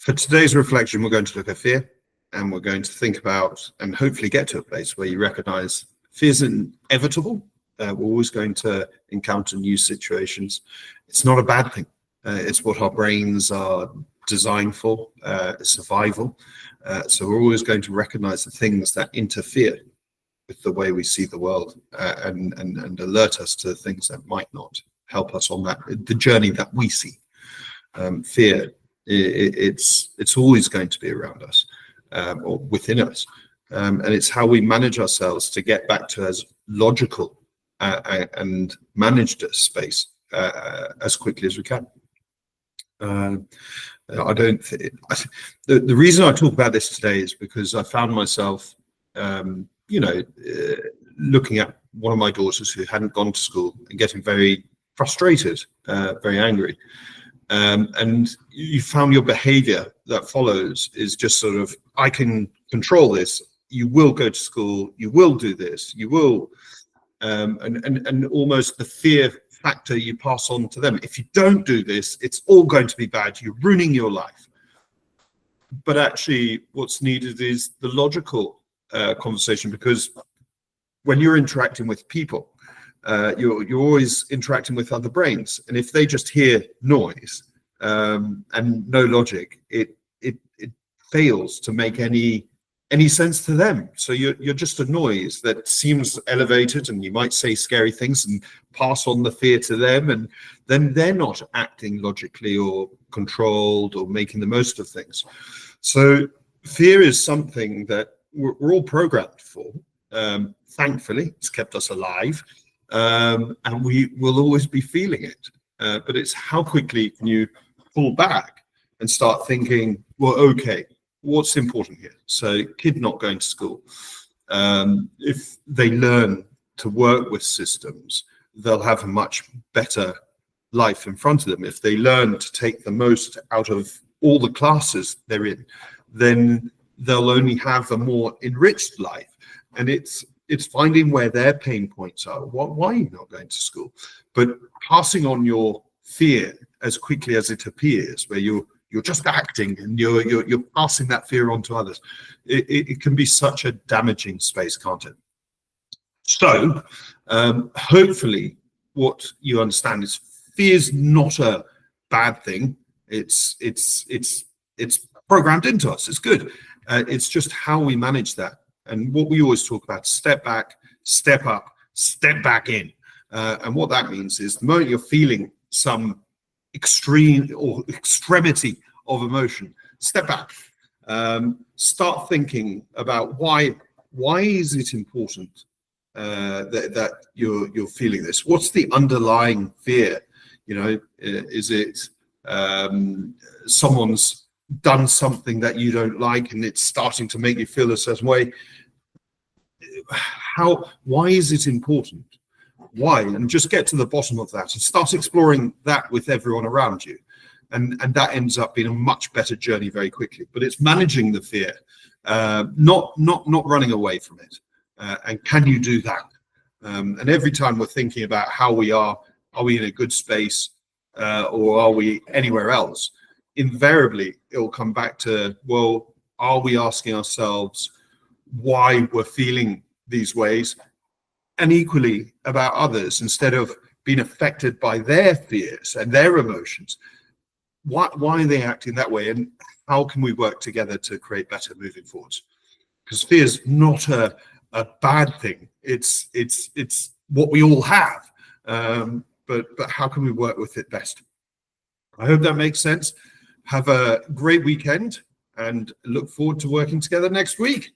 For today's reflection, we're going to look at fear, and we're going to think about and hopefully get to a place where you recognize fear is inevitable. We're always going to encounter new situations. It's not a bad thing. It's what our brains are designed for, survival. So we're always going to recognize the things that interfere with the way we see the world, and alert us to things that might not help us on the journey that we see. Fear, it's always going to be around us, or within us, and it's how we manage ourselves to get back to as logical and managed a space as quickly as we can. I don't think the reason I talk about this today is because I found myself, looking at one of my daughters who hadn't gone to school and getting very frustrated, very angry. And you found your behavior that follows is just sort of, I can control this. You will go to school. You will do this. You will, and almost the fear factor you pass on to them. If you don't do this, it's all going to be bad. You're ruining your life. But actually, what's needed is the logical conversation, because when you're interacting with people, you're always interacting with other brains, and if they just hear noise and no logic, it fails to make any sense to them. So you're just a noise that seems elevated, and you might say scary things and pass on the fear to them, and then they're not acting logically or controlled or making the most of things. So fear is something that we're all programmed for. Thankfully, it's kept us alive. And we will always be feeling it, but it's how quickly can you pull back and start thinking, well, okay, what's important here? So kid not going to school, if they learn to work with systems, they'll have a much better life in front of them. If they learn to take the most out of all the classes they're in, then they'll only have a more enriched life. And it's finding where their pain points are. Why are you not going to school? But passing on your fear as quickly as it appears, where you're just acting and you're passing that fear on to others. It can be such a damaging space, can't it? So hopefully what you understand is fear is not a bad thing. It's programmed into us. It's good. It's just how we manage that. And what we always talk about, step back, step up, step back in. And what that means is the moment you're feeling some extreme or extremity of emotion, step back. Start thinking about why is it important that you're feeling this? What's the underlying fear? Is it someone's done something that you don't like and it's starting to make you feel a certain way? Why is it important? Why? And just get to the bottom of that and start exploring that with everyone around you, and that ends up being a much better journey very quickly. But it's managing the fear, not running away from it. And can you do that? And every time we're thinking about how we are we in a good space, or are we anywhere else? Invariably, it'll come back to, well, are we asking ourselves why we're feeling these ways, and equally about others, instead of being affected by their fears and their emotions? Why are they acting that way, and how can we work together to create better moving forwards? Because fear is not a bad thing. It's what we all have, but how can we work with it best? I hope that makes sense. Have a great weekend and look forward to working together next week.